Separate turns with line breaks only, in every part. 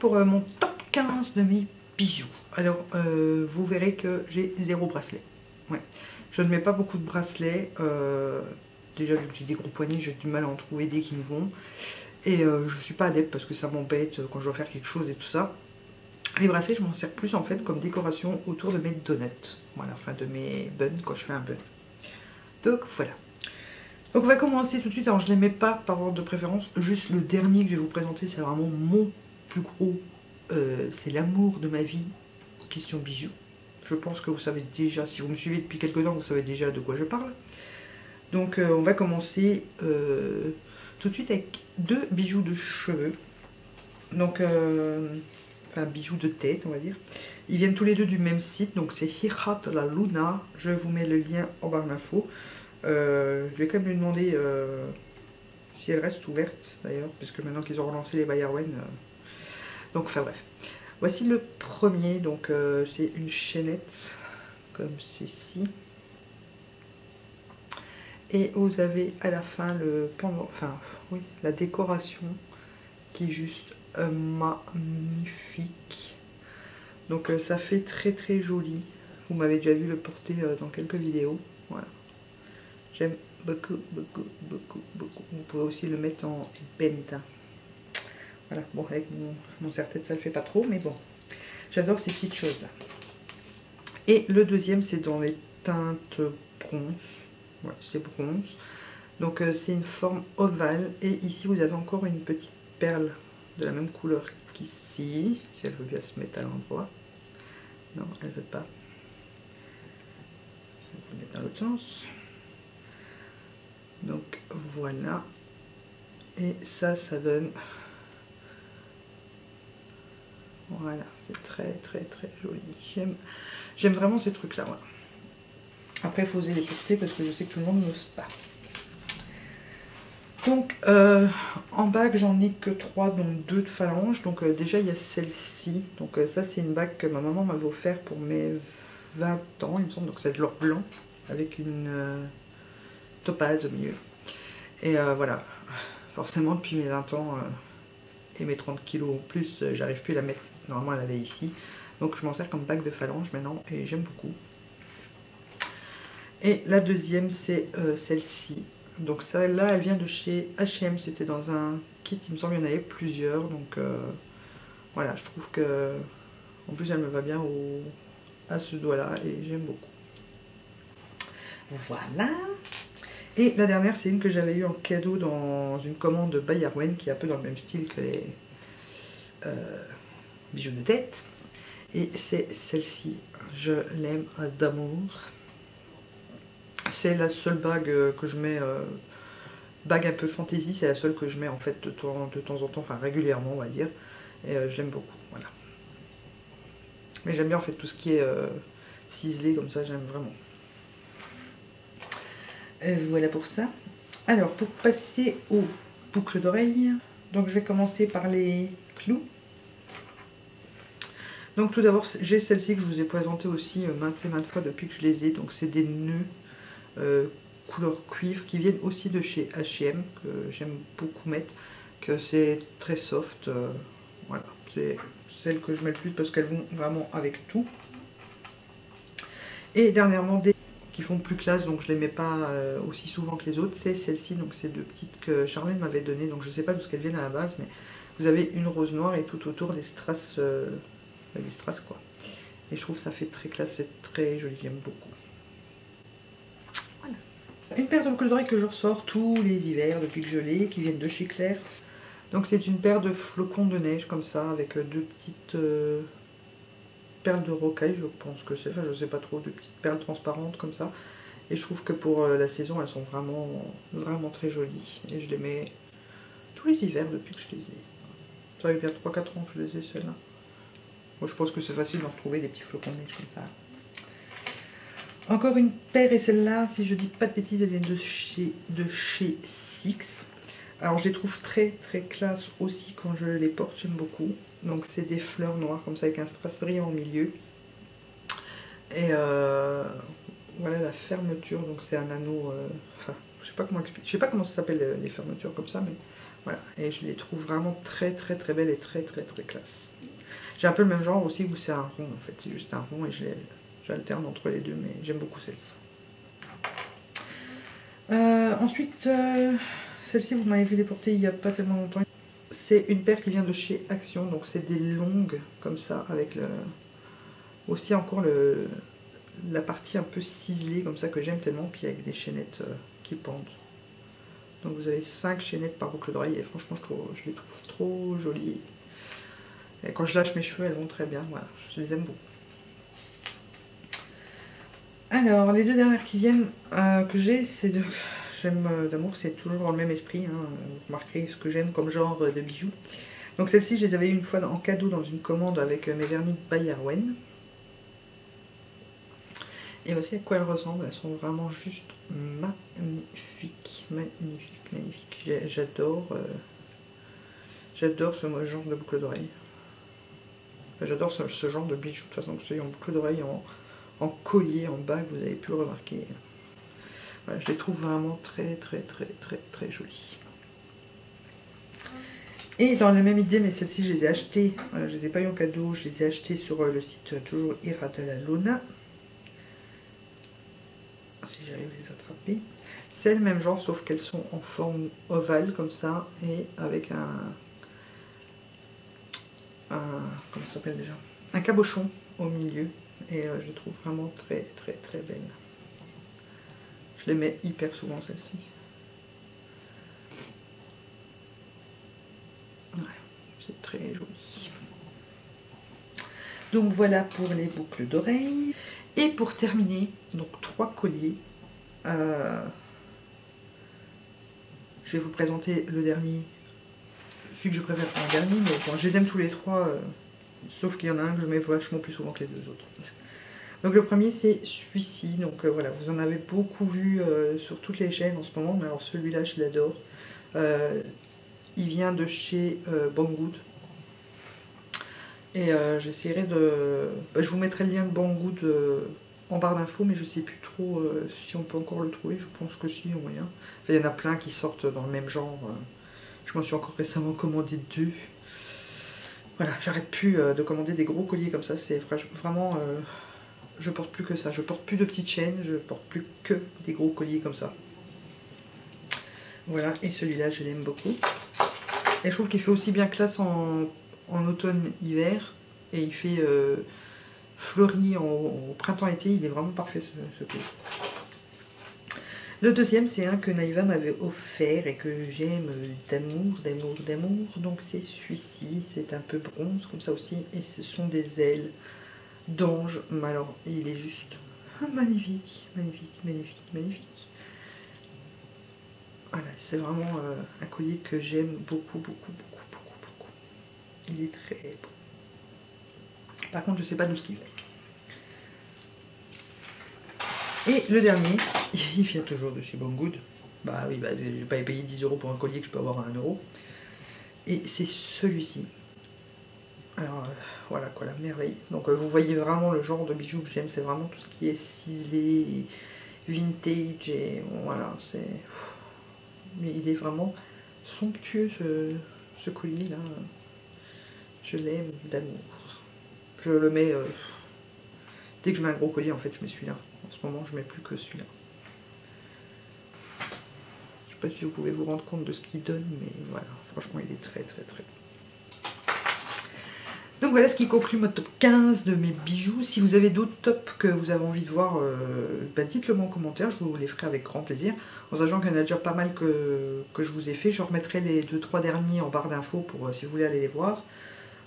pour mon top 15 de mes bijoux. Alors vous verrez que j'ai 0 bracelet. Ouais. Je ne mets pas beaucoup de bracelets. Déjà vu que j'ai des gros poignets, j'ai du mal à en trouver des qui me vont. Et je suis pas adepte parce que ça m'embête quand je dois faire quelque chose et tout ça. Les bracelets, je m'en sers plus en fait comme décoration autour de mes donuts. Voilà, enfin de mes buns quand je fais un bun. Donc voilà. Donc on va commencer tout de suite. Alors je ne les mets pas par ordre de préférence. Juste le dernier que je vais vous présenter, c'est vraiment mon plus gros. C'est l'amour de ma vie. Question bijoux. Je pense que vous savez déjà, si vous me suivez depuis quelques temps, vous savez déjà de quoi je parle. Donc on va commencer tout de suite avec 2 bijoux de cheveux. Donc, enfin bijoux de tête on va dire. Ils viennent tous les deux du même site, donc c'est Hija de la Luna. Je vous mets le lien en barre d'infos. Je vais quand même lui demander si elle reste ouverte d'ailleurs, puisque maintenant qu'ils ont relancé les Bayerwen. Donc enfin bref. Voici le premier, donc c'est une chaînette comme ceci. Et vous avez à la fin le pendant, enfin oui, la décoration qui est juste magnifique. Donc ça fait très très joli. Vous m'avez déjà vu le porter dans quelques vidéos. Voilà. J'aime beaucoup, beaucoup, beaucoup, beaucoup. Vous pouvez aussi le mettre en benta. Voilà, bon avec mon serre-tête ça le fait pas trop, mais bon. J'adore ces petites choses là. Et le deuxième c'est dans les teintes bronze. Ouais, c'est bronze. Donc c'est une forme ovale. Et ici vous avez encore une petite perle de la même couleur qu'ici. Si elle veut bien se mettre à l'endroit. Non, elle ne veut pas. Je vais mettre dans l'autre sens. Donc voilà. Et ça donne... Voilà, c'est très très très joli. J'aime vraiment ces trucs là. Voilà. Après il faut oser les porter parce que je sais que tout le monde n'ose pas. Donc en bague j'en ai que 3, donc 2 de phalange. Donc déjà il y a celle-ci. Donc ça c'est une bague que ma maman m'avait offert pour mes 20 ans il me semble. Donc c'est de l'or blanc avec une topaze au milieu. Et voilà, forcément depuis mes 20 ans et mes 30 kilos en plus, j'arrive plus à la mettre. Normalement elle avait ici. Donc je m'en sers comme bague de phalange maintenant et j'aime beaucoup. Et la deuxième c'est celle-ci. Donc celle-là elle vient de chez H&M, c'était dans un kit, il me semble qu'il y en avait plusieurs. Donc voilà, je trouve que en plus elle me va bien à ce doigt-là et j'aime beaucoup. Voilà. Et la dernière c'est une que j'avais eu en cadeau dans une commande de Bayerwen qui est un peu dans le même style que les bijoux de tête. Et c'est celle-ci, je l'aime d'amour. C'est la seule bague que je mets, bague un peu fantaisie, c'est la seule que je mets en fait de temps en temps, enfin régulièrement on va dire. Et je l'aime beaucoup, voilà. Mais j'aime bien en fait tout ce qui est ciselé comme ça, j'aime vraiment. Voilà pour ça. Alors pour passer aux boucles d'oreilles, donc je vais commencer par les clous. Donc tout d'abord j'ai celle-ci que je vous ai présentée aussi maintes et maintes fois depuis que je les ai. Donc c'est des nœuds couleur cuivre qui viennent aussi de chez H&M que j'aime beaucoup mettre, que c'est très soft. Voilà, c'est celle que je mets le plus parce qu'elles vont vraiment avec tout. Et dernièrement des qui font plus classe, donc je les mets pas aussi souvent que les autres, c'est celle-ci. Donc c'est 2 petites que Charlène m'avait donné, donc je sais pas d'où qu'elles viennent à la base, mais vous avez une rose noire et tout autour des strass, quoi. Et je trouve que ça fait très classe, c'est très joli, j'aime beaucoup. Voilà. Une paire de boucles d'oreilles que je ressors tous les hivers depuis que je l'ai, qui viennent de chez Claire. Donc c'est une paire de flocons de neige comme ça, avec 2 petites perles de rocaille, je pense que c'est, enfin je sais pas trop, 2 petites perles transparentes comme ça. Et je trouve que pour la saison, elles sont vraiment très jolies. Et je les mets tous les hivers depuis que je les ai. Ça fait bien 3-4 ans que je les ai, celles-là. Moi je pense que c'est facile d'en retrouver des petits flocons de neige comme ça. Encore une paire, et celle-là, si je dis pas de bêtises, elle vient de chez Six. Alors je les trouve très très classe aussi quand je les porte, j'aime beaucoup. Donc c'est des fleurs noires comme ça avec un strass brillant au milieu. Et voilà la fermeture, donc c'est un anneau, enfin je sais pas comment expliquer, je sais pas comment ça s'appelle les fermetures comme ça, mais Voilà, et je les trouve vraiment très très très belles et très très très classe. J'ai un peu le même genre aussi où c'est un rond en fait, c'est juste un rond et j'alterne entre les deux, mais j'aime beaucoup celle-ci. Ensuite, celle-ci vous m'avez vu les porter il n'y a pas tellement longtemps. C'est une paire qui vient de chez Action, donc c'est des longues comme ça, avec aussi encore la partie un peu ciselée comme ça que j'aime tellement, puis avec des chaînettes qui pendent. Donc vous avez 5 chaînettes par boucle d'oreille et franchement je les trouve trop jolies. Et quand je lâche mes cheveux, elles vont très bien, voilà, je les aime beaucoup. Alors, les deux dernières qui viennent, que j'ai, c'est de... J'aime d'amour, c'est toujours dans le même esprit, hein. Vous remarquerez ce que j'aime comme genre de bijoux. Donc celles-ci, je les avais eu une fois en cadeau dans une commande avec mes vernis by Arwen. Et voici à quoi elles ressemblent, elles sont vraiment juste magnifiques, magnifiques, magnifiques. J'adore ce genre de boucle d'oreille. Enfin, j'adore ce genre de bijoux, de toute façon, que ce soit en boucle d'oreille, en collier, en bague, vous avez pu le remarquer. Voilà, je les trouve vraiment très très très très très jolies. Et dans la même idée, mais celles-ci je les ai achetées, je les ai pas eu en cadeau, je les ai achetées sur le site toujours Ira de la Luna. Si j'arrive à les attraper. C'est le même genre, sauf qu'elles sont en forme ovale comme ça, et avec comment ça s'appelle déjà, un cabochon au milieu, et je les trouve vraiment très très très belles. Je les mets hyper souvent celles-ci. Ouais, c'est très joli. Donc voilà pour les boucles d'oreilles. Et pour terminer, donc 3 colliers. Je vais vous présenter le dernier, celui que je préfère pour un dernier, mais bon, je les aime tous les 3, sauf qu'il y en a un que je mets vachement plus souvent que les 2 autres. Donc le premier c'est celui-ci, donc voilà, vous en avez beaucoup vu sur toutes les chaînes en ce moment, mais alors celui-là je l'adore. Il vient de chez Banggood. Et j'essaierai de... je vous mettrai le lien de Banggood en barre d'infos, mais je sais plus trop si on peut encore le trouver, je pense que si, au moyen. Enfin, il y en a plein qui sortent dans le même genre. Je m'en suis encore récemment commandé 2. Voilà, j'arrête plus de commander des gros colliers comme ça, c'est vraiment... je porte plus que ça, je porte plus de petites chaînes, je porte plus que des gros colliers comme ça. Voilà, et celui-là je l'aime beaucoup. Et je trouve qu'il fait aussi bien classe en automne-hiver, et il fait fleuri au printemps-été, il est vraiment parfait ce collier. Le deuxième c'est un que Naïva m'avait offert et que j'aime d'amour, d'amour, d'amour, donc c'est celui-ci, c'est un peu bronze comme ça aussi, et ce sont des ailes d'ange, mais alors il est juste magnifique, magnifique, magnifique, magnifique. Voilà, c'est vraiment un collier que j'aime beaucoup, beaucoup, beaucoup, beaucoup, beaucoup. Il est très beau. Par contre, je sais pas d'où ce qu'il vient. Et le dernier, il vient toujours de chez Banggood. Bah oui, bah, je vais pas payer 10 € pour un collier que je peux avoir à 1 €. Et c'est celui-ci. Alors voilà quoi, la merveille. Donc vous voyez vraiment le genre de bijoux que j'aime, c'est vraiment tout ce qui est ciselé, vintage, et voilà, c'est... Mais il est vraiment somptueux ce collier là. Je l'aime d'amour. Je le mets... dès que je mets un gros collier, en fait, je mets celui-là. En ce moment, je mets plus que celui-là. Je sais pas si vous pouvez vous rendre compte de ce qu'il donne, mais voilà, franchement, il est très très très bon. Donc voilà ce qui conclut mon top 15 de mes bijoux. Si vous avez d'autres tops que vous avez envie de voir, bah dites-le moi en commentaire, je vous les ferai avec grand plaisir. En sachant qu'il y en a déjà pas mal que je vous ai fait. Je remettrai les 2-3 derniers en barre d'infos pour si vous voulez aller les voir.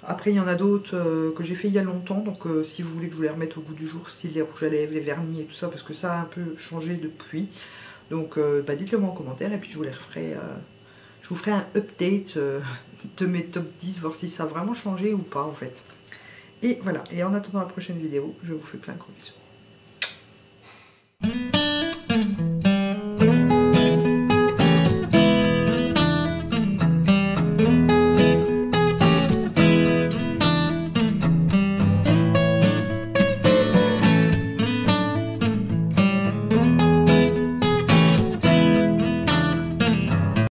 Après il y en a d'autres que j'ai fait il y a longtemps, donc si vous voulez que je vous les remette au goût du jour, style les rouges à lèvres, les vernis et tout ça, parce que ça a un peu changé depuis. Donc bah dites-le moi en commentaire et puis je vous les referai... je vous ferai un update de mes top 10, voir si ça a vraiment changé ou pas en fait. Et voilà, et en attendant la prochaine vidéo, je vous fais plein de gros bisous.